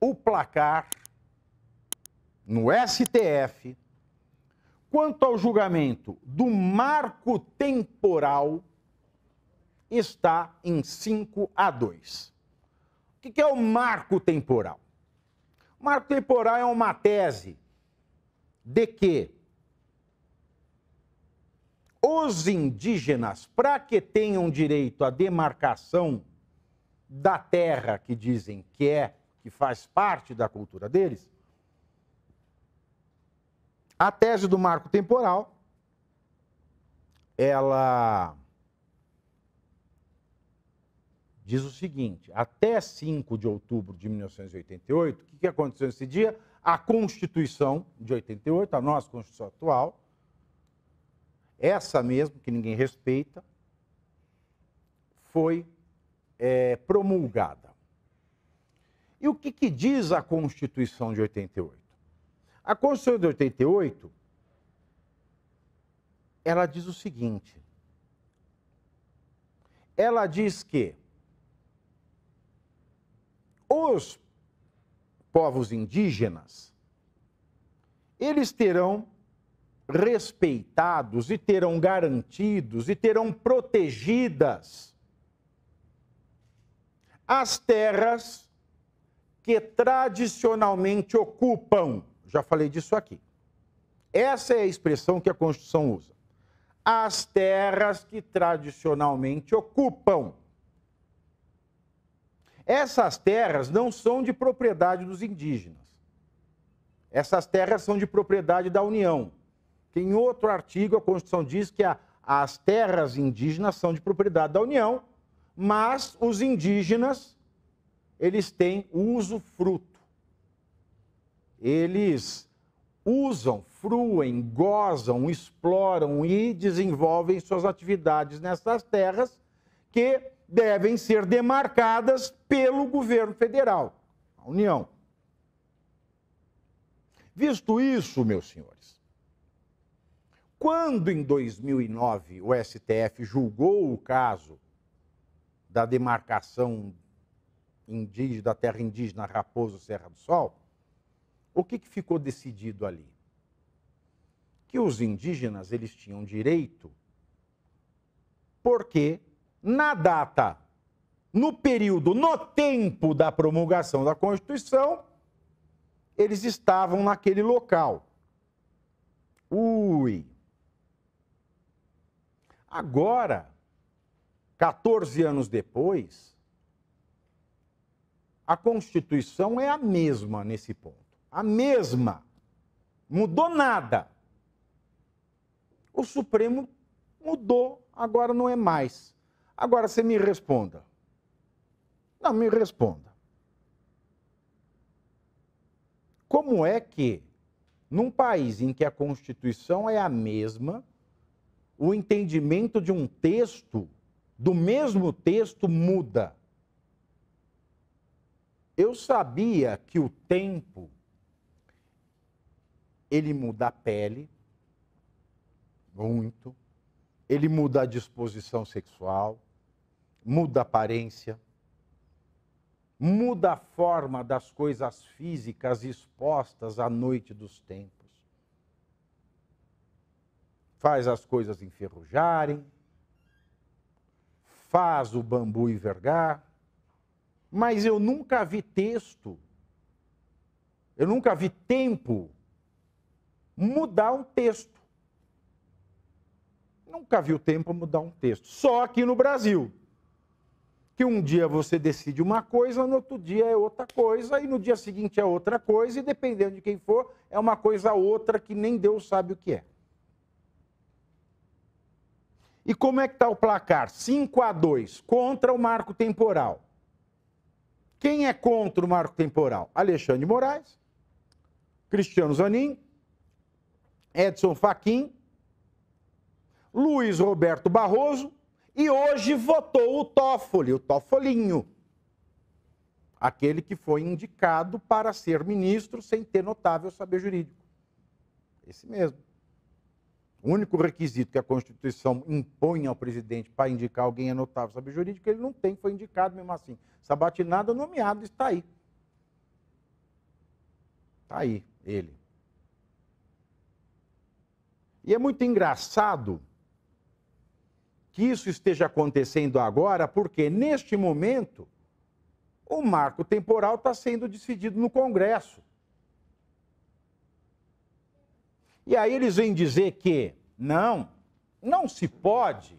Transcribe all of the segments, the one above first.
o placar no STF quanto ao julgamento do marco temporal está em 5-2. O que é o marco temporal? O marco temporal é uma tese de que os indígenas, para que tenham direito à demarcação da terra que dizem que faz parte da cultura deles, a tese do marco temporal, ela diz o seguinte: até 5 de outubro de 1988, o que aconteceu nesse dia? A Constituição de 88, a nossa Constituição atual, essa mesmo, que ninguém respeita, foi promulgada. E o que diz a Constituição de 88? A Constituição de 88, ela diz o seguinte: ela diz que os povos indígenas, eles terão respeitados e terão garantidos e terão protegidas as terras que tradicionalmente ocupam. Já falei disso aqui. Essa é a expressão que a Constituição usa. As terras que tradicionalmente ocupam. Essas terras não são de propriedade dos indígenas. Essas terras são de propriedade da União. Em outro artigo, a Constituição diz que as terras indígenas são de propriedade da União, mas os indígenas, eles têm usufruto. Eles usam, fruem, gozam, exploram e desenvolvem suas atividades nessas terras que devem ser demarcadas pelo governo federal, a União. Visto isso, meus senhores, quando em 2009 o STF julgou o caso da demarcação da terra indígena Raposo Serra do Sol, o que ficou decidido ali? Que os indígenas, eles tinham direito porque na data, no período, no tempo da promulgação da Constituição, eles estavam naquele local. Agora, 14 anos depois, a Constituição é a mesma nesse ponto. A mesma. Mudou nada. O Supremo mudou, agora não é mais. Agora você me responda. Não, me responda. Como é que, num país em que a Constituição é a mesma, o entendimento de um texto, do mesmo texto, muda? Eu sabia que o tempo, ele muda a pele, muito, ele muda a disposição sexual, muda a aparência, muda a forma das coisas físicas expostas à noite dos tempos. Faz as coisas enferrujarem, faz o bambu envergar, mas eu nunca vi texto, eu nunca vi tempo mudar um texto. Nunca vi o tempo mudar um texto. Só aqui no Brasil. Que um dia você decide uma coisa, no outro dia é outra coisa, e no dia seguinte é outra coisa, e dependendo de quem for, é uma coisa outra que nem Deus sabe o que é. E como é que está o placar? 5-2 contra o marco temporal. Quem é contra o marco temporal? Alexandre de Moraes, Cristiano Zanin, Edson Fachin, Luiz Roberto Barroso, e hoje votou o Toffoli, o Toffolinho, aquele que foi indicado para ser ministro sem ter notável saber jurídico. Esse mesmo. O único requisito que a Constituição impõe ao presidente para indicar alguém é notável saber jurídico, ele não tem, foi indicado mesmo assim. Sabatinado, nomeado, está aí. Está aí, ele. E é muito engraçado que isso esteja acontecendo agora, porque neste momento o marco temporal está sendo decidido no Congresso. E aí eles vêm dizer que não se pode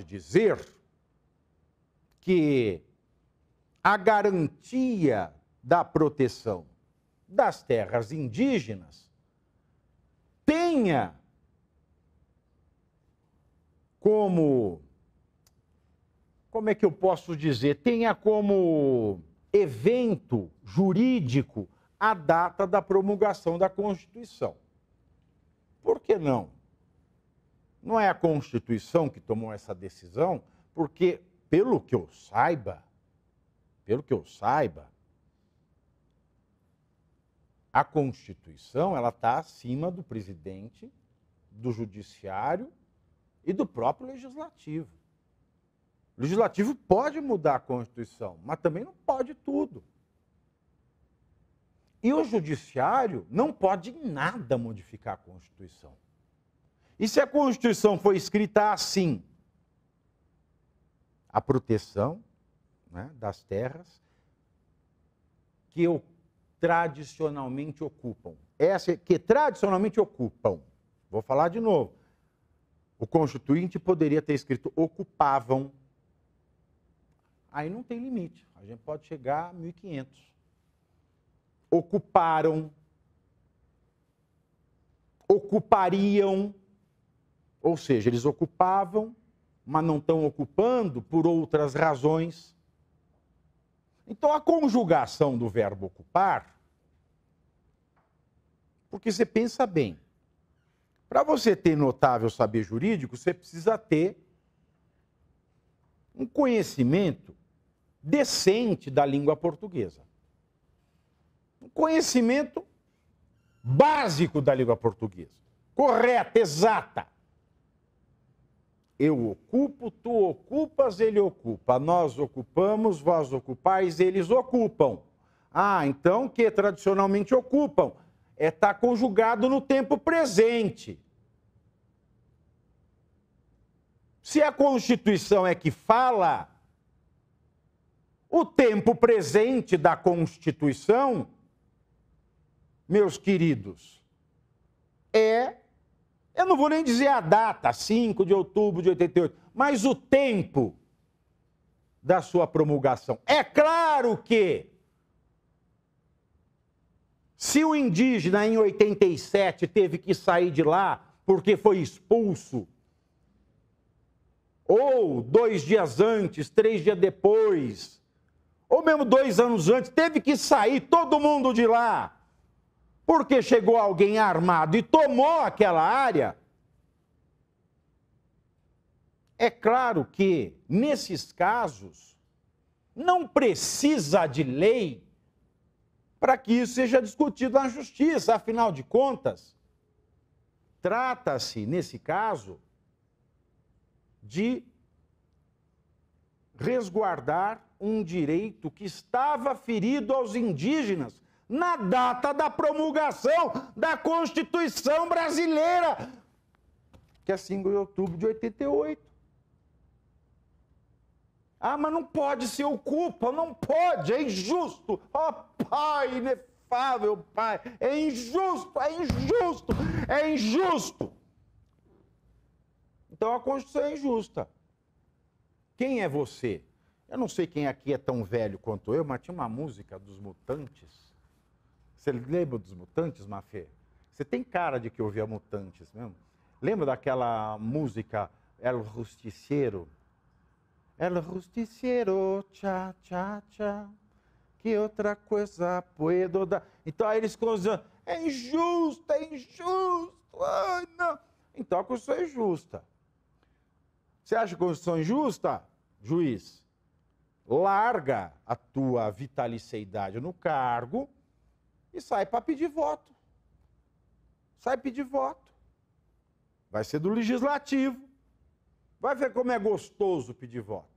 dizer que a garantia da proteção das terras indígenas tenha como é que eu posso dizer? Tenha como evento jurídico a data da promulgação da Constituição. Por que não? Não é a Constituição que tomou essa decisão, porque, pelo que eu saiba, a Constituição ela está acima do presidente, do judiciário e do próprio legislativo. O legislativo pode mudar a Constituição, mas também não pode tudo. E o judiciário não pode em nada modificar a Constituição. E se a Constituição foi escrita assim, a proteção, né, das terras que tradicionalmente ocupam. Vou falar de novo. O Constituinte poderia ter escrito ocupavam. Aí não tem limite. A gente pode chegar a 1.500. Ocuparam, ocupariam, ou seja, eles ocupavam, mas não estão ocupando por outras razões. Então, a conjugação do verbo ocupar, porque você pensa bem, para você ter notável saber jurídico, você precisa ter um conhecimento decente da língua portuguesa. Um conhecimento básico da língua portuguesa. Correta, exata. Eu ocupo, tu ocupas, ele ocupa. Nós ocupamos, vós ocupais, eles ocupam. Ah, então que tradicionalmente ocupam? Está conjugado no tempo presente. Se a Constituição é que fala, o tempo presente da Constituição, meus queridos, eu não vou nem dizer a data, 5 de outubro de 88, mas o tempo da sua promulgação. É claro que, se o indígena em 87 teve que sair de lá porque foi expulso, ou 2 dias antes, 3 dias depois, ou mesmo 2 anos antes, teve que sair todo mundo de lá, porque chegou alguém armado e tomou aquela área, é claro que, nesses casos, não precisa de lei para que isso seja discutido na justiça. Afinal de contas, trata-se, nesse caso, de resguardar um direito que estava ferido aos indígenas na data da promulgação da Constituição brasileira, que é 5 de outubro de 88. Ah, mas não pode ser ocupa, não pode, é injusto. Ó, Pai inefável, Pai, é injusto, é injusto, é injusto. Então a Constituição é injusta. Quem é você? Eu não sei quem aqui é tão velho quanto eu, mas tinha uma música dos Mutantes. Você lembra dos Mutantes, Mafê? Você tem cara de que ouvia Mutantes mesmo? Lembra daquela música El Justiciero? El Justiciero, tcha, tcha, tcha, que outra coisa puedo dar. Então aí eles ficam dizendo, é injusto, ai não. Então a Constituição é justa. Você acha a Constituição injusta? Juiz, larga a tua vitaliceidade no cargo e sai para pedir voto. Sai pedir voto. Vai ser do legislativo. Vai ver como é gostoso pedir voto.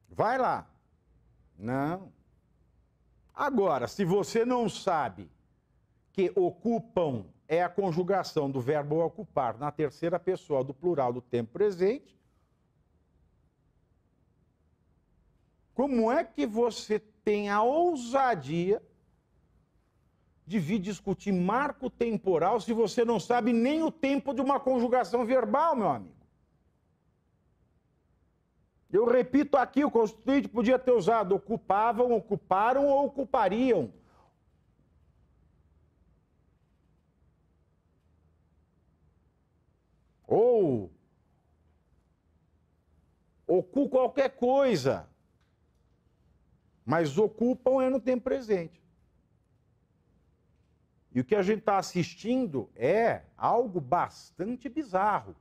Vai lá. Não. Agora, se você não sabe que ocupam é a conjugação do verbo ocupar na terceira pessoa do plural do tempo presente, como é que você tem a ousadia de vir discutir marco temporal se você não sabe nem o tempo de uma conjugação verbal, meu amigo? Eu repito aqui, o Constituinte podia ter usado ocupavam, ocuparam ou ocupariam. Ou ocu qualquer coisa. Mas ocupam é no tempo presente. E o que a gente está assistindo é algo bastante bizarro.